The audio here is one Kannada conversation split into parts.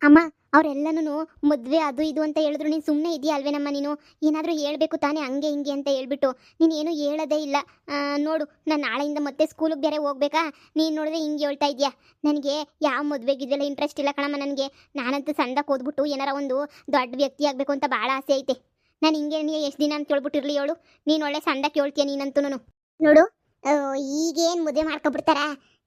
ಅಮ್ಮ ಅವರೆಲ್ಲನೂ ಮದುವೆ ಅದು ಇದು ಅಂತ ಹೇಳಿದ್ರು ನೀನು ಸುಮ್ಮನೆ ಇದೆಯಾ ಅಲ್ವೇನಮ್ಮ ನೀನು ಏನಾದರೂ ಹೇಳ್ಬೇಕು ತಾನೇ ಹಂಗೆ ಹಿಂಗೆ ಅಂತ ಹೇಳ್ಬಿಟ್ಟು ನೀನು ಏನು ಹೇಳೋದೇ ಇಲ್ಲ. ನೋಡು ನಾನು ನಾಳೆಯಿಂದ ಮತ್ತೆ ಸ್ಕೂಲಿಗೆ ಬೇರೆ ಹೋಗ್ಬೇಕಾ, ನೀನು ನೋಡಿದ್ರೆ ಹಿಂಗೆ ಹೇಳ್ತಾ ಇದೆಯಾ. ನನಗೆ ಯಾವ ಮದುವೆಗಿದೆಲ್ಲ ಇಂಟ್ರೆಸ್ಟ್ ಇಲ್ಲ ಕಣಮ್ಮ. ನನಗೆ ನಾನಂತೂ ಸಣ್ಣದಾಗಿ ಓದ್ಬಿಟ್ಟು ಏನಾರ ಒಂದು ದೊಡ್ಡ ವ್ಯಕ್ತಿ ಆಗಬೇಕು ಅಂತ ಭಾಳ ಆಸೆ ಐತೆ. ನಾನು ಹಿಂಗೆ ನೀ ಎಷ್ಟು ದಿನ ಅಂತ ಕೇಳ್ಬಿಟ್ಟಿರ್ಲಿ ಹೇಳು. ನೀನು ಒಳ್ಳೆ ಸಣ್ಣದಾಗಿ ಕೇಳ್ತೀಯ ನೀನಂತೂ ನೋಡು. ಈಗೇನು ಮದುವೆ ಮಾಡ್ಕೊಬಿಡ್ತಾರಾ,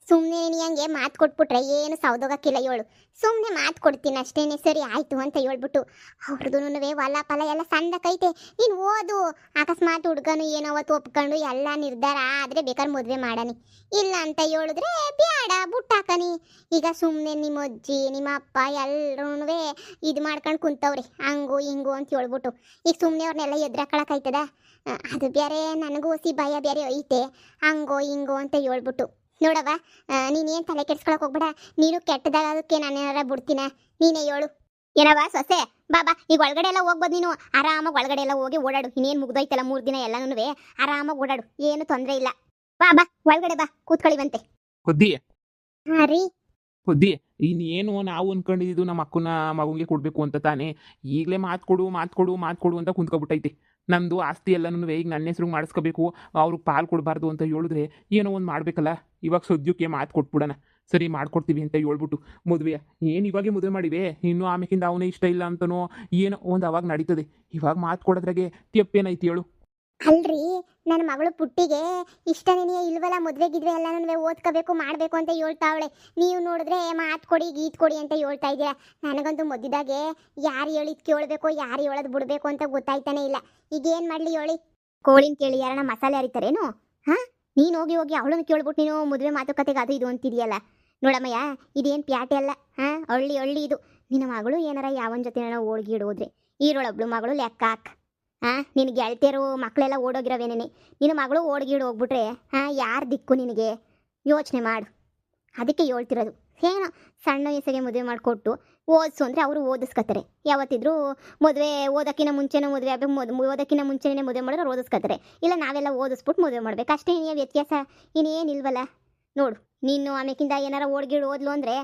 ಸುಮ್ಮನೆ ನೀ ಹಂಗೆ ಮಾತು ಕೊಟ್ಬಿಟ್ರೆ ಏನು ಸೌದೋಗಕ್ಕಿಲ್ಲ ಹೇಳು. ಸುಮ್ಮನೆ ಮಾತು ಕೊಡ್ತೀನಿ ಅಷ್ಟೇನೆ, ಸರಿ ಆಯಿತು ಅಂತ ಹೇಳ್ಬಿಟ್ಟು ಅವ್ರದ್ದು ಹೊಲ ಫಲ ಎಲ್ಲ ಸಣ್ಣದಕ್ಕೈತೆ. ನೀನು ಓದು, ಅಕಸ್ಮಾತ್ ಹುಡ್ಗನು ಏನೋ ಅವತ್ತು ಒಪ್ಕೊಂಡು ಎಲ್ಲ ನಿರ್ಧಾರ ಆದರೆ ಬೇಕಾದ್ರೆ ಮದುವೆ ಮಾಡನಿ, ಇಲ್ಲ ಅಂತ ಹೇಳಿದ್ರೆ ಬೇಡ ಬುಟ್ಟಾಕನಿ. ಈಗ ಸುಮ್ಮನೆ ನಿಮ್ಮ ಅಜ್ಜಿ ನಿಮ್ಮ ಅಪ್ಪ ಎಲ್ಲರೂ ಇದು ಮಾಡ್ಕೊಂಡು ಕುಂತವ್ರಿ ಹಂಗು ಹಿಂಗು ಅಂತ ಹೇಳ್ಬಿಟ್ಟು. ಈಗ ಸುಮ್ಮನೆ ಅವ್ರನ್ನೆಲ್ಲ ಎದುರಾಕೊಳಕ್ಕಾಯ್ತದ? ಅದು ಬೇರೆ ನನಗೂ ಹೊಸಿ ಭಯ ಬೇರೆ ಐತೆ, ಹಂಗೋ ಹಿಂಗೋ ಅಂತ ಹೇಳ್ಬಿಟ್ಟು. ನೋಡವ, ನೀನೇನು ತಲೆ ಕೆಡ್ಸ್ಕೊಳಕ್ ಹೋಗ್ಬೇಡ. ನೀನು ಕೆಟ್ಟದಾಗಕ್ಕೆ ನಾನೇನಾರ ಬಿಡ್ತೀನ, ನೀನೇ ಹೇಳು. ಏನವ ಸೊಸೆ, ಬಾಬಾ ಈಗ ಒಳಗಡೆ ಎಲ್ಲ ಹೋಗ್ಬೋದು ನೀನು. ಆರಾಮಾಗಿ ಒಳಗಡೆ ಎಲ್ಲ ಹೋಗಿ ಓಡಾಡು. ಇನ್ನೇನು ಮುಗ್ದೋಯ್ತಲ್ಲ 3 ದಿನ ಎಲ್ಲನೂ ಆರಾಮಾಗಿ ಓಡಾಡು, ಏನು ತೊಂದರೆ ಇಲ್ಲ. ಬಾ ಒಳಗಡೆ ಬಾ, ಕೂತ್ಕೊಳ್ಳಿವಂತೆ. ಹೊದ್ದಿ ಹಾಂ ರೀ. ಹೊದ್ದಿ ಇನ್ನೇನು ನಾವು ಅನ್ಕೊಂಡಿದ್ದು ನಮ್ಮ ಅಕ್ಕನ ಮಗುಗೆ ಕೊಡಬೇಕು ಅಂತ ತಾನೇ. ಈಗಲೇ ಮಾತು ಕೊಡು ಅಂತ ಕುಂತ್ಕೊಬಿಟ್ಟೈತಿ. ನಮ್ಮದು ಆಸ್ತಿ ಎಲ್ಲನೂ ಈಗ ನನ್ನ ಹೆಸ್ರಿಗೆ ಮಾಡಿಸ್ಕೋಬೇಕು, ಅವ್ರಿಗೆ ಪಾಲು ಕೊಡಬಾರ್ದು ಅಂತ ಹೇಳಿದ್ರೆ ಏನೋ ಒಂದು ಮಾಡಬೇಕಲ್ಲ. ಇವಾಗ ಸದ್ಯಕ್ಕೆ ಮಾತು ಕೊಟ್ಬಿಡೋಣ, ಸರಿ ಮಾಡ್ಕೊಡ್ತೀವಿ ಅಂತ ಹೇಳ್ಬಿಟ್ಟು ಮದುವೆ ಏನು ಇವಾಗೆ ಮದುವೆ ಮಾಡಿವೆ. ಇನ್ನೂ ಆಮೇಕಿಂದ ಅವನೇ ಇಷ್ಟ ಇಲ್ಲ ಅಂತನೋ ಏನೋ ಒಂದು ಅವಾಗ ನಡೀತದೆ. ಇವಾಗ ಮಾತು ಕೊಡೋದ್ರಾಗೆ ತಪ್ಪೇನೈತಿ ಹೇಳು. ಅಲ್ರಿ, ನನ್ನ ಮಗಳು ಪುಟ್ಟಿಗೆ ಇಷ್ಟನೇ ಇಲ್ವಲ್ಲ, ಮದುವೆಗಿದ್ವೆ ಎಲ್ಲನೂ ಓದ್ಕೋಬೇಕು ಮಾಡಬೇಕು ಅಂತ ಹೇಳ್ತಾವಳೆ. ನೀವು ನೋಡಿದ್ರೆ ಮಾತು ಕೊಡಿ ಗೀತ್ ಕೊಡಿ ಅಂತ ಹೇಳ್ತಾ ಇದ್ದೀರಾ. ನನಗಂತೂ ಮದ್ದಿದಾಗೆ ಯಾರು ಹೇಳಿದ್ ಕೇಳಬೇಕು ಯಾರು ಹೇಳೋದು ಬಿಡಬೇಕು ಅಂತ ಗೊತ್ತಾಯ್ತಾನೆ ಇಲ್ಲ. ಈಗೇನು ಮಾಡಲಿ ಹೇಳಿ? ಕೋಳಿನ ಕೇಳಿ ಯಾರನ್ನ ಮಸಾಲೆ ಹರಿತಾರೇನು? ಹಾಂ, ನೀನು ಹೋಗಿ ಅವಳನ್ನು ಕೇಳ್ಬಿಟ್ಟು ನೀನು ಮದುವೆ ಮಾತುಕತೆಗೆ ಅದು ಇದು ಅಂತಿದೆಯಲ್ಲ. ನೋಡಮ್ಮಯ್ಯ, ಇದೇನು ಪ್ಯಾಟೆ ಅಲ್ಲ. ಹಾಂ, ಹಳ್ಳಿ ಇದು. ನಿನ್ನ ಮಗಳು ಏನಾರ ಯಾವನ ಜೊತೆ ಓಡ್ಗಿಡೋದ್ರೆ ಈರೊಳೊಬ್ಳು ಮಗಳು ಲೆಕ್ಕ ಹಾಕ್. ನಿನ್ನ ಗೆಳತಿಯರು ಮಕ್ಕಳೆಲ್ಲ ಓಡೋಗಿರೋವೇನೇನೆ, ನಿನ್ನ ಮಗಳು ಓಡ್ಗೀಡು ಹೋಗ್ಬಿಟ್ರೆ ಯಾರು ದಿಕ್ಕು ನಿನಗೆ? ಯೋಚನೆ ಮಾಡು. ಅದಕ್ಕೆ ಹೇಳ್ತಿರೋದು, ಏನೋ ಸಣ್ಣ ವಯಸ್ಸಿಗೆ ಮದುವೆ ಮಾಡಿಕೊಟ್ಟು ಓದಿಸು ಅಂದರೆ ಅವರು ಓದಿಸ್ಕೊತಾರೆ. ಯಾವತ್ತಿದ್ರೂ ಮದುವೆ ಓದೋಕ್ಕಿಂತ ಮುಂಚೆನೇ ಮದುವೆ ಆಗಬೇಕು, ಓದೋಕ್ಕಿಂತ ಮುಂಚೆನೇ ಮದುವೆ ಮಾಡಿದ್ರೆ ಓದಿಸ್ಕೊತಾರೆ. ಇಲ್ಲ ನಾವೆಲ್ಲ ಓದಿಸ್ಬಿಟ್ಟು ಮದುವೆ ಮಾಡ್ಬೇಕು ಅಷ್ಟೇ. ವ್ಯತ್ಯಾಸ ಇನ್ನೇನಿಲ್ವಲ್ಲ. ನೋಡು, ನೀನು ಆಮೇಕಿಂದ ಏನಾರ ಓಡ್ಗೀಡು ಓದ್ಲು ಅಂದರೆ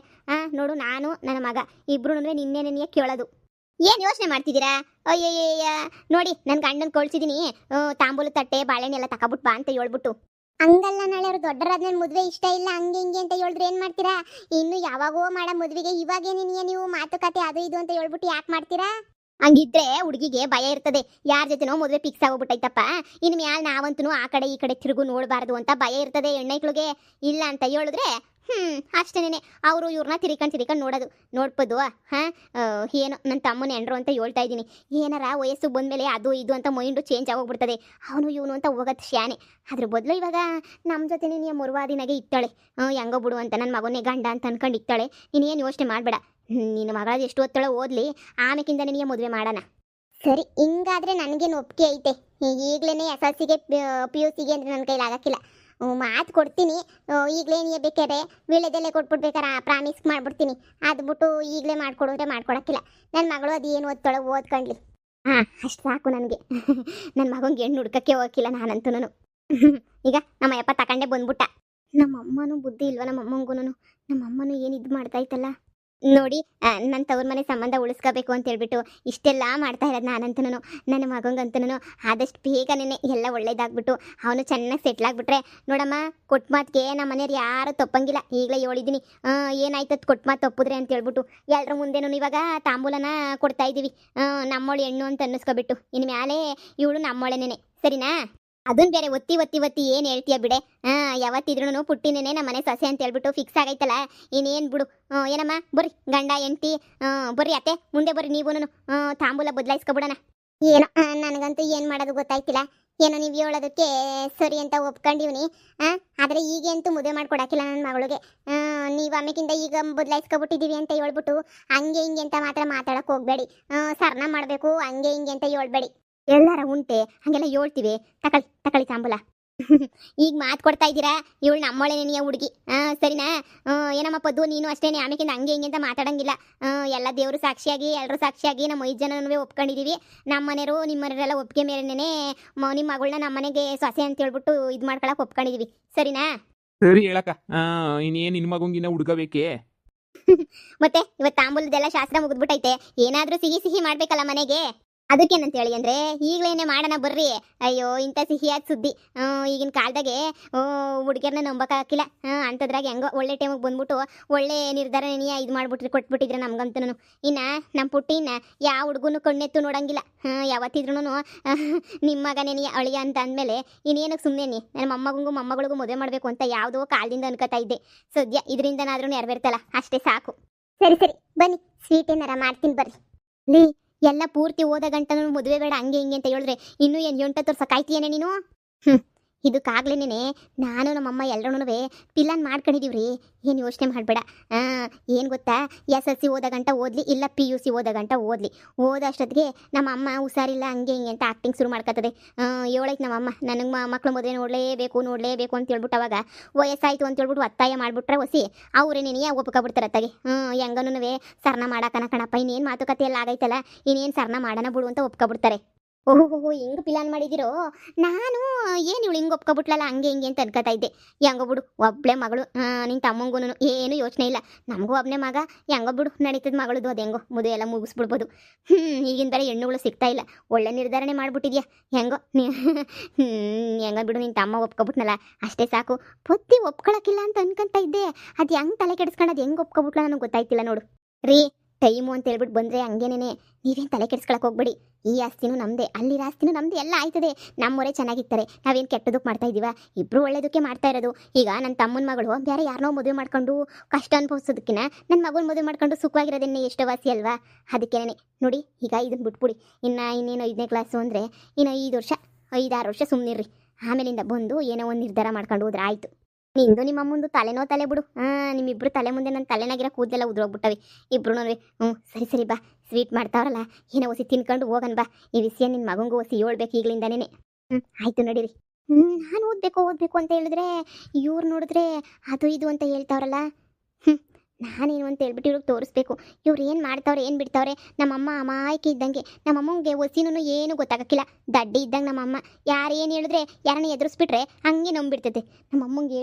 ನೋಡು, ನಾನು ನನ್ನ ಮಗ ಇಬ್ರು ನಿನ್ನೆ ಕೇಳೋದು. ಏನು ಯೋಚನೆ ಮಾಡ್ತಿದ್ದೀರಾ? ಅಯ್ಯಯ್ಯ, ನೋಡಿ ನನ್ನ ಗಂಡನ ಕಳ್ಸಿದ್ದೀನಿ, ತಾಂಬೂಲ ತಟ್ಟೆ ಬಾಳೆಹಣ್ಣು ಎಲ್ಲ ತಗೊಬಿಟ್ಟು ಬಾ ಅಂತ ಹೇಳ್ಬಿಟ್ಟು. ಹಂಗಲ್ಲ, ನಾಳೆ ಅವ್ರು ದೊಡ್ಡರಾದ್ಮೇಲೆ ಮದುವೆ ಇಷ್ಟ ಇಲ್ಲ ಹಂಗೆ ಹಿಂಗೆ ಅಂತ ಹೇಳಿದ್ರೆ ಏನು ಮಾಡ್ತೀರಾ? ಇನ್ನು ಯಾವಾಗೋ ಮಾಡೋ ಮದುವೆಗೆ ಇವಾಗೇನಿದೆಯಾ ನೀವು ಮಾತುಕತೆ ಅದು ಇದು ಅಂತ ಹೇಳ್ಬಿಟ್ಟು ಯಾಕೆ ಮಾಡ್ತೀರಾ? ಹಂಗಿದ್ರೆ ಹುಡುಗಿಗೆ ಭಯ ಇರ್ತದೆ, ಯಾರ ಜೊತೆನೋ ಮದುವೆ ಫಿಕ್ಸ್ ಆಗೋಗ್ಬಿಟ್ಟೈತಪ್ಪ, ಇನ್ನು ಮ್ಯಾಲೆ ನಾವಂತೂ ಆ ಕಡೆ ಈ ಕಡೆ ತಿರುಗು ನೋಡಬಾರ್ದು ಅಂತ ಭಯ ಇರ್ತದೆ ಹೆಣ್ಣೈಕ್ಳಿಗೆ. ಇಲ್ಲ ಅಂತ ಹೇಳಿದ್ರೆ ಅಷ್ಟೇನೆ ಅವರು ಇವ್ರನ್ನ ತಿರ್ಕೊಂಡು ನೋಡೋದು. ನೋಡ್ಬೋದು ಏನು ನನ್ನ ತಮ್ಮನ ಎಂಡ್ರು ಅಂತ ಹೇಳ್ತಾ ಇದ್ದೀನಿ. ಏನಾರ ವಯಸ್ಸು ಬಂದಮೇಲೆ ಅದು ಇದು ಅಂತ ಮೈಂಡು ಚೇಂಜ್ ಆಗೋಗ್ಬಿಡ್ತದೆ. ಅವನು ಇವನು ಅಂತ ಹೋಗೋದು ಶಾನೆ. ಅದ್ರ ಬದಲು ಇವಾಗ ನಮ್ಮ ಜೊತೆ ನೀನು ಮುರುವಾದಿನಾಗೆ ಇತ್ತಾಳೆ, ಹೆಂಗೋ ಬಿಡು ಅಂತ ನನ್ನ ಮಗನೇ ಗಂಡ ಅಂತ ಅನ್ಕೊಂಡು ಇತ್ತಾಳೆ. ನೀನೇನು ಯೋಚನೆ ಮಾಡಬೇಡ. ನಿನ್ನ ಮಗಳ ಎಷ್ಟು ಓದ್ತಾಳೋ ಓದಲಿ, ಆಮೇಕಿಂದ ನಿನಗೆ ಮದುವೆ ಮಾಡೋಣ. ಸರಿ, ಹಿಂಗಾದ್ರೆ ನನಗೇನು ಒಪ್ಪಿಗೆ ಐತೆ. ಈಗಲೇ SLCಗೆ PUCಗೆ ಅಂದರೆ ನನ್ನ ಕೈಲಿ ಆಗೋಕ್ಕಿಲ್ಲ. ಮಾತು ಕೊಡ್ತೀನಿ, ಈಗಲೇ ನೀ ಬೇಕಾರೆ ವೀಳ್ಯದೆಲೆ ಕೊಟ್ಬಿಡ್ಬೇಕಾರೆ ಪ್ರಾಮಿಸ್ ಮಾಡಿಬಿಡ್ತೀನಿ. ಅದು ಬಿಟ್ಟು ಈಗಲೇ ಮಾಡಿಕೊಡಿದ್ರೆ ಮಾಡ್ಕೊಡೋಕ್ಕಿಲ್ಲ. ನನ್ನ ಮಗಳು ಅದು ಏನು ಓದ್ತಾಳೋ ಓದ್ಕೊಂಡ್ಲಿ. ಅಷ್ಟು ಸಾಕು ನನಗೆ. ನನ್ನ ಮಗಂಗೆ ಹೆಣ್ಣು ಹುಡ್ಕಕ್ಕೆ ಹೋಗಕ್ಕಿಲ್ಲ ನಾನಂತೂ. ಈಗ ನಮ್ಮ ಅಪ್ಪ ತಗೊಂಡೇ ಬಂದ್ಬಿಟ್ಟ. ನಮ್ಮಮ್ಮನೂ ಬುದ್ಧಿ ಇಲ್ವ? ನಮ್ಮಮ್ಮನೂ ಏನು ಇದು ಮಾಡ್ತಾ ಇತ್ತಲ್ಲ ನೋಡಿ. ನನ್ನ ತವ್ರ ಮನೆ ಸಂಬಂಧ ಉಳಿಸ್ಕೋಬೇಕು ಅಂತ ಹೇಳ್ಬಿಟ್ಟು ಇಷ್ಟೆಲ್ಲ ಮಾಡ್ತಾ ಇರೋದು ನಾನಂತೂ. ನನ್ನ ಮಗಂಗಂತೂ ಆದಷ್ಟು ಬೇಗನೇ ಎಲ್ಲ ಒಳ್ಳೇದಾಗ್ಬಿಟ್ಟು ಅವನು ಚೆನ್ನಾಗಿ ಸೆಟ್ಲ್ ಆಗಿಬಿಟ್ರೆ ನೋಡಮ್ಮ, ಕೊಟ್ಟು ಮಾತಿಗೆ ನಮ್ಮ ಮನೆಯವ್ರು ಯಾರು ತಪ್ಪಂಗಿಲ್ಲ. ಈಗಲೇ ಹೇಳಿದ್ದೀನಿ, ಏನಾಯ್ತದ ಕೊಟ್ಟು ಮಾತು ತಪ್ಪಿದ್ರೆ ಅಂತ ಹೇಳ್ಬಿಟ್ಟು. ಎಲ್ಲರ ಮುಂದೆನೂ ಇವಾಗ ತಾಂಬೂಲನ ಕೊಡ್ತಾ ಇದ್ದೀವಿ, ನಮ್ಮೋಳು ಹೆಣ್ಣು ಅಂತ ಅನ್ನಿಸ್ಕೊಬಿಟ್ಟು. ಇನ್ನು ಮ್ಯಾಲೆ ಇವಳು ನಮ್ಮೋಳೆನೇನೆ, ಸರಿನಾ? ಅದನ್ನ ಬೇರೆ ಒತ್ತಿ ಏನು ಹೇಳ್ತೀಯ ಬಿಡೆ. ಯಾವತ್ತಿದ್ರೂ ಪುಟ್ಟಿನೇನೆ ನಮ್ಮ ಮನೆ ಸೊಸೆ ಅಂತ ಹೇಳ್ಬಿಟ್ಟು ಫಿಕ್ಸ್ ಆಗೈತಲ್ಲ, ಇನ್ನೇನು ಬಿಡು. ಏನಮ್ಮ, ಬರ್ರಿ ಗಂಡ ಹೆಂಡ್ತಿ, ಬರ್ರಿ ಅತ್ತೆ ಮುಂದೆ ಬರ್ರಿ. ನೀವು ತಾಂಬೂಲ ಬದಲಾಯಿಸ್ಕೊಬಿಡೋಣ. ಏನೋ ನನಗಂತೂ ಏನು ಮಾಡೋದು ಗೊತ್ತಾಯ್ತಿಲ್ಲ. ಏನೋ ನೀವು ಹೇಳೋದಕ್ಕೆ ಸರಿ ಅಂತ ಒಪ್ಕೊಂಡಿವ್ನಿ. ಆದರೆ ಈಗಂತೂ ಮದುವೆ ಮಾಡ್ಕೊಡಕ್ಕಿಲ್ಲ ನನ್ನ ಮಗಳಿಗೆ. ನೀವು ಆಮೇಕಿಂದ ಈಗ ಬದಲಾಯಿಸ್ಕೊಬಿಟ್ಟಿದ್ದೀವಿ ಅಂತ ಹೇಳ್ಬಿಟ್ಟು ಹಂಗೆ ಹಿಂಗೆ ಅಂತ ಮಾತ್ರ ಮಾತಾಡೋಕೆ ಹೋಗಬೇಡಿ. ಸರ್ನ ಮಾಡಬೇಕು ಹಂಗೆ ಹಿಂಗೆ ಅಂತ ಹೇಳ್ಬೇಡಿ. ಎಲ್ಲಾರ ಉಂಟೆ ಹಂಗೆಲ್ಲ ಹೇಳ್ತೀವಿ. ತಕಳಿ ತಾಂಬೂಲ. ಈಗ ಮಾತು ಕೊಡ್ತಾ ಇದ್ದೀರಾ, ಇವಳು ನಮ್ಮೊಳೇನೆ ನೀ ಹುಡುಗಿ, ಸರಿನಾ? ಏನಮ್ಮ ಪದ್ದು, ನೀನು ಅಷ್ಟೇನೆ ಆಮೇಕಿಂದ ಹಂಗೆ ಹಿಂಗೆ ಅಂತ ಮಾತಾಡಂಗಿಲ್ಲ. ಎಲ್ಲ ದೇವರು ಸಾಕ್ಷಿಯಾಗಿ ಎಲ್ಲರೂ ಸಾಕ್ಷಿಯಾಗಿ ನಮ್ಮ 5 ಜನನೂ ಒಪ್ಕೊಂಡಿದ್ದೀವಿ. ನಮ್ಮ ಮನೆಯವರು ನಿಮ್ಮ ಮನೆಯವರೆಲ್ಲ ಒಪ್ಪಿಗೆ ಮೇರೆನೇ ನಿಮ್ಮ ಮಗಳನ್ನ ನಮ್ಮ ಮನೆಗೆ ಸೊಸೆ ಅಂತ ಹೇಳ್ಬಿಟ್ಟು ಇದು ಮಾಡ್ಕೊಳಕ್ಕೆ ಒಪ್ಕೊಂಡಿದ್ದೀವಿ, ಸರಿನಾ? ಸರಿ ಹೇಳಕ್ಕ, ಇನ್ನೇನು ನಿನ್ನ ಮಗಂಗಿನ ಹುಡುಗ ಬೇಕೇ? ಮತ್ತೆ ಇವತ್ತು ತಾಂಬೂಲದೆಲ್ಲ ಶಾಸ್ತ್ರ ಮುಗಿದ್ಬಿಟ್ಟೈತೆ, ಏನಾದ್ರೂ ಸಿಹಿ ಸಿಹಿ ಮಾಡ್ಬೇಕಲ್ಲ ಮನೆಗೆ. ಅದಕ್ಕೇನಂತ ಹೇಳಿ ಅಂದ್ರೆ ಈಗಲೇನೆ ಮಾಡೋಣ ಬರ್ರಿ. ಅಯ್ಯೋ ಇಂಥ ಸಿಹಿಯಾದ ಸುದ್ದಿ. ಈಗಿನ ಕಾಲದಾಗೆ ಹುಡುಗಿಯರ್ನ ನಂಬಕ್ಕಾಗಿಲ್ಲ. ಅಂಥದ್ರಾಗ ಹೆಂಗೋ ಒಳ್ಳೆ ಟೈಮಿಗೆ ಬಂದ್ಬಿಟ್ಟು ಒಳ್ಳೆ ನಿರ್ಧಾರ ಇದು ಮಾಡ್ಬಿಟ್ರಿ ಕೊಟ್ಬಿಟ್ಟಿದ್ರೆ ನಮ್ಗಂತೂ. ಇನ್ನು ನಮ್ಮ ಪುಟ್ಟಿನ ಯಾವ ಹುಡುಗನು ಕಣ್ಣೆತ್ತು ನೋಡಂಗಿಲ್ಲ. ಯಾವತ್ತಿದ್ರೂ ನಿಮ್ಮ ಮಗನೇನಿ ಅಳಿಯ ಅಂತ ಅಂದಮೇಲೆ ಇನ್ನೇನಕ್ಕೆ ಸುಮ್ಮನೆ ನನ್ನ ಮೊಮ್ಮಗಳಿಗೂ ಮದುವೆ ಮಾಡಬೇಕು ಅಂತ ಯಾವುದೋ ಕಾಲದಿಂದ ಅನ್ಕೋತಾ ಇದ್ದೆ. ಸದ್ಯ ಇದರಿಂದನಾದ್ರೂ ನೆರವೇರ್ತಲ್ಲ, ಅಷ್ಟೇ ಸಾಕು. ಸರಿ ಸರಿ ಬನ್ನಿ, ಸ್ವೀಟ್ ಏನಾರ ಮಾಡ್ತೀನಿ ಬರ್ರಿ. ಲೀ ಎಲ್ಲ ಪೂರ್ತಿ ಓದ ಗಂಟನೂ ಮದುವೆ ಬೇಡ ಹಂಗೆ ಹಿಂಗೆ ಅಂತ ಹೇಳಿದ್ರೆ ಇನ್ನೂ ಏನು ಎಂಟು ತೋರ್ಸ ಕಾಯ್ತೀಯೇನೆ ನೀನು? ಇದಕ್ಕಾಗ್ಲೇನೆ ನಾನು ನಮ್ಮಮ್ಮ ಎಲ್ಲರೂ ಪಿಲಾನ್ ಮಾಡ್ಕೊಂಡಿದೀವ್ರಿ. ಏನು ಯೋಚನೆ ಮಾಡಬೇಡ. ಏನು ಗೊತ್ತಾ, SSLC ಓದ ಗಂಟ ಓದಲಿ, ಇಲ್ಲ PUC ಓದ ಗಂಟ ಓದಲಿ. ಓದಷ್ಟೊತ್ತಿಗೆ ನಮ್ಮ ಅಮ್ಮ ಹುಷಾರಿಲ್ಲ ಹಂಗೆ ಹಿಂಗೆ ಅಂತ ಆ್ಯಕ್ಟಿಂಗ್ ಶುರು ಮಾಡ್ಕೊತದೆ. ಹೇಳೈತೆ ನಮ್ಮಮ್ಮ ನನಗೆ ಮಕ್ಕಳು ಮದುವೆ ನೋಡಲೇಬೇಕು ಅಂತ ಹೇಳ್ಬಿಟ್ಟು ಅವಾಗ ವಯಸ್ಸಾಯಿತು ಅಂತ ಹೇಳ್ಬಿಟ್ಟು ಒತ್ತಾಯ ಮಾಡಿಬಿಟ್ರೆ ಹೊಸಿ ಅವರೇನೇನೇ ಒಪ್ಕೊಬಿಡ್ತಾರೆ ಅತ್ತಾಗೆ. ಹೆಂಗನೂ ಸರ್ನ ಮಾಡಾಕನ ಕಣಪ್ಪ, ಇನ್ನೇನು ಮಾತುಕತೆ ಎಲ್ಲ ಆಗೈತಲ್ಲ, ಇನ್ನೇನು ಸರ್ನ ಮಾಡೋಣ ಬಿಡು ಅಂತ ಒಪ್ಕೊಬಿಡ್ತಾರೆ. ಓಹೋ ಹಿಂಗೆ ಪ್ಲಾನ್ ಮಾಡಿದಿರೋ? ನಾನು ಏನು ಇವಳು ಹಿಂಗೆ ಒಪ್ಕೊಬಿಟ್ಲಲ್ಲ ಹಂಗೆ ಹಿಂಗೆ ಅಂತ ಅನ್ಕೋತಾ ಇದ್ದೆ. ಹೆಂಗೋ ಬಿಡು, ಒಬ್ಬಳೆ ಮಗಳು, ನಿನ್ನ ತಮ್ಮಂಗೂ ಏನು ಯೋಚನೆ ಇಲ್ಲ, ನಮಗೂ ಒಬ್ಬನೇ ಮಗ, ಹೆಂಗೋ ಬಿಡು ನಡೀತದ ಮಗಳದು. ಅದು ಹೆಂಗೋ ಮದುವೆ ಎಲ್ಲ ಮುಗಿಸ್ಬಿಡ್ಬೋದು. ಈಗಿನ ಬೇರೆ ಹೆಣ್ಣುಗಳು ಸಿಗ್ತಾ ಇಲ್ಲ, ಒಳ್ಳೆ ನಿರ್ಧಾರಣೆ ಮಾಡ್ಬಿಟ್ಟಿದ್ಯಾ. ಹೆಂಗೋ ಹೆಂಗೋ ಬಿಡು, ನಿನ್ನ ತಮ್ಮ ಒಪ್ಕೊಬಿಟ್ನಲ್ಲ ಅಷ್ಟೇ ಸಾಕು. ಪೊತ್ತಿ ಒಪ್ಕೊಳಕ್ಕಿಲ್ಲ ಅಂತ ಅನ್ಕೊಂತ ಇದ್ದೆ. ಅದು ಹೆಂಗೆ ತಲೆ ಕೆಡಿಸ್ಕೊಳ್ಳೋದು, ಹೆಂಗೆ ಒಪ್ಕೊಬಿಟ್ಲ ನನಗೆ ಗೊತ್ತಾಯ್ತಿಲ್ಲ ನೋಡು. ರೀ ಟೈಮು ಅಂತ ಹೇಳ್ಬಿಟ್ಟು ಬಂದರೆ ಹಂಗೇನೇ, ನೀವೇನು ತಲೆ ಕೆಡಿಸ್ಕೊಳಕ್ಕೆ ಹೋಗ್ಬೇಡಿ. ಈ ಆಸ್ತಿನೂ ನಮ್ಮದೇ, ಅಲ್ಲಿರೋ ಆಸ್ತಿನೂ ನಮ್ಮದೇ, ಎಲ್ಲ ಆಯ್ತದೆ. ನಮ್ಮವರೇ ಚೆನ್ನಾಗಿರ್ತಾರೆ, ನಾವೇನು ಕೆಟ್ಟದಕ್ಕೆ ಮಾಡ್ತಾ ಇದ್ದೀವ, ಇಬ್ಬರು ಒಳ್ಳೇದಕ್ಕೆ ಮಾಡ್ತಾ ಇರೋದು. ಈಗ ನನ್ನ ತಮ್ಮನ ಮಗಳು ಬೇರೆ ಯಾರನ್ನೋ ಮದುವೆ ಮಾಡ್ಕೊಂಡು ಕಷ್ಟ ಅನುಭವಿಸೋದಕ್ಕಿಂತ ನನ್ನ ಮಗನ ಮದುವೆ ಮಾಡ್ಕೊಂಡು ಸುಖವಾಗಿರೋದನ್ನೇ ಎಷ್ಟು ವಾಸಿ ಅಲ್ವಾ? ಅದಕ್ಕೇನೆ ನೋಡಿ, ಈಗ ಇದನ್ನು ಬಿಟ್ಬಿಡಿ. ಇನ್ನೇನು 5ನೇ ಕ್ಲಾಸು ಅಂದರೆ ಇನ್ನು 5 ವರ್ಷ ಸುಮ್ಮನಿರ್ರಿ. ಆಮೇಲಿಂದ ಬಂದು ಏನೋ ಒಂದು ನಿರ್ಧಾರ ಮಾಡ್ಕೊಂಡು ಹೋದ್ರೆ ಆಯಿತು. ನಿಂದು ನಿಮ್ಮ ಅಮ್ಮಂದು ತಲೆನೋ ತಲೆ ಬಿಡು. ನಿಮ್ಮಿಬ್ರು ತಲೆ ಮುಂದೆ ನನ್ನ ತಲೆನಾಗಿರೋ ಕೂದಲೆಲ್ಲ ಉದ್ರೋಗ್ಬಿಟ್ಟವೆ ಇಬ್ರು. ಸರಿ ಬಾ, ಸ್ವೀಟ್ ಮಾಡ್ತಾವ್ರಲ್ಲ ಏನೋ ಹೊಸಿ ತಿನ್ಕೊಂಡು ಹೋಗನ್ ಬಾ. ಈ ವಿಷಯ ನಿನ್ನ ಮಗಂಗೂ ಹೊಸಿ ಹೇಳ್ಬೇಕು ಈಗಲಿಂದಾನೇ. ಆಯಿತು ನಡೀರಿ. ನಾನು ಓದಬೇಕು ಅಂತ ಹೇಳಿದ್ರೆ ಇವ್ರು ನೋಡಿದ್ರೆ ಅದು ಇದು ಅಂತ ಹೇಳ್ತಾವ್ರಲ್ಲ. ನಾನೇನು ಅಂತ ಹೇಳ್ಬಿಟ್ಟು ಇವ್ರಿಗೆ ತೋರಿಸ್ಬೇಕು. ಇವ್ರು ಏನು ಮಾಡ್ತಾವ್ರೆ ಏನು ಬಿಡ್ತಾವ್ರೆ. ನಮ್ಮಮ್ಮ ಅಮಾಯಕಿ ಇದ್ದಂಗೆ, ನಮ್ಮಮ್ಮಂಗೆ ಹೊಸಿನೂ ಏನು ಗೊತ್ತಾಗಕ್ಕಿಲ್ಲ. ದಡ್ಡಿ ಇದ್ದಂಗೆ ನಮ್ಮಮ್ಮ. ಯಾರು ಏನು ಹೇಳಿದ್ರೆ ಯಾರನ್ನ ಎದುರಿಸ್ಬಿಟ್ರೆ ಹಂಗೆ ನಂಬಿಡ್ತೈತೆ. ನಮ್ಮಮ್ಮಂಗೆ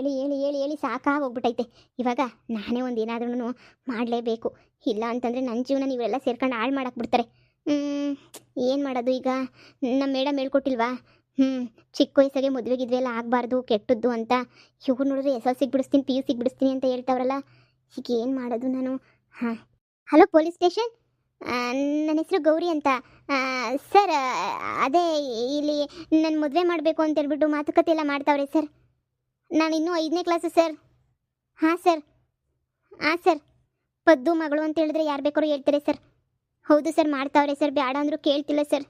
ಹೇಳಿ ಸಾಕಾಗೋಗ್ಬಿಟ್ಟೈತೆ. ಇವಾಗ ನಾನೇ ಒಂದು ಏನಾದ್ರೂ ಮಾಡಲೇಬೇಕು. ಇಲ್ಲ ಅಂತಂದರೆ ನನ್ನ ಜೀವನ ನೀವೆಲ್ಲ ಸೇರ್ಕೊಂಡು ಹಾಳು ಮಾಡಕ್ಕೆ ಬಿಡ್ತಾರೆ. ಏನು ಮಾಡೋದು ಈಗ? ನಮ್ಮ ಮೇಡಮ್ ಹೇಳ್ಕೊಟ್ಟಿಲ್ವಾ, ಚಿಕ್ಕ ವಯಸ್ಸಾಗೆ ಮದುವೆಗಿದ್ವಿ ಎಲ್ಲ ಆಗಬಾರ್ದು ಕೆಟ್ಟದ್ದು ಅಂತ. ಇವ್ರು ನೋಡಿದ್ರೆ SSLC ಬಿಡಿಸ್ತೀನಿ PUC ಬಿಡಿಸ್ತೀನಿ ಅಂತ ಹೇಳ್ತಾವ್ರಲ್ಲ. ಈಗ ಏನು ಮಾಡೋದು ನಾನು? ಹಲೋ ಪೊಲೀಸ್ ಸ್ಟೇಷನ್, ನನ್ನ ಹೆಸರು ಗೌರಿ ಅಂತ. ಸರ್ ಅದೇ ಇಲ್ಲಿ ನನ್ನ ಮದುವೆ ಮಾಡಬೇಕು ಅಂತ ಹೇಳ್ಬಿಟ್ಟು ಮಾತುಕತೆ ಎಲ್ಲ ಮಾಡ್ತಾವ್ರೆ ಸರ್. ನಾನು ಇನ್ನೂ 5ನೇ ಕ್ಲಾಸು ಸರ್. ಹಾಂ ಸರ್ ಪದ್ದು ಮಗಳು ಅಂತ ಹೇಳಿದ್ರೆ ಯಾರು ಬೇಕಾದ್ರೂ ಹೇಳ್ತಾರೆ ಸರ್. ಹೌದು ಸರ್ ಮಾಡ್ತಾವ್ರೆ ಸರ್, ಬೇಡ ಅಂದರೂ ಕೇಳ್ತಿಲ್ಲ ಸರ್.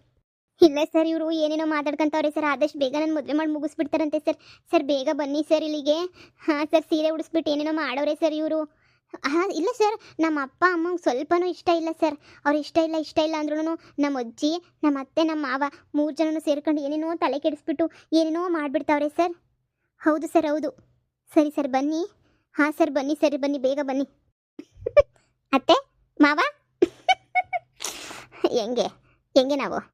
ಇಲ್ಲ ಸರ್, ಇವರು ಏನೇನೋ ಮಾತಾಡ್ಕೊಂತವ್ರೆ ಸರ್. ಆದಷ್ಟು ಬೇಗ ನಾನು ಮದುವೆ ಮಾಡಿ ಮುಗಿಸ್ಬಿಡ್ತಾರಂತೆ ಸರ್. ಬೇಗ ಬನ್ನಿ ಸರ್ ಇಲ್ಲಿಗೆ. ಸರ್ ಸೀರೆ ಉಡಿಸ್ಬಿಟ್ಟು ಏನೇನೋ ಮಾಡೋರೆ ಸರ್ ಇವರು. ಇಲ್ಲ ಸರ್, ನಮ್ಮ ಅಪ್ಪ ಅಮ್ಮಂಗೆ ಸ್ವಲ್ಪನೂ ಇಷ್ಟ ಇಲ್ಲ ಸರ್. ಅವ್ರು ಇಷ್ಟ ಇಲ್ಲ ಅಂದ್ರೂ ನಮ್ಮ ಅಜ್ಜಿ, ನಮ್ಮ ಅತ್ತೆ, ನಮ್ಮ ಮಾವ 3 ಜನನೂ ಸೇರ್ಕೊಂಡು ಏನೇನೋ ತಲೆ ಕೆಡಿಸ್ಬಿಟ್ಟು ಏನೇನೋ ಮಾಡಿಬಿಡ್ತಾವ್ರೆ ಸರ್. ಹೌದು ಸರ್ ಹೌದು. ಸರಿ ಸರ್ ಬನ್ನಿ. ಸರ್ ಬನ್ನಿ ಬೇಗ ಬನ್ನಿ. ಅತ್ತೆ ಮಾವ ಹೆಂಗೆ ನಾವು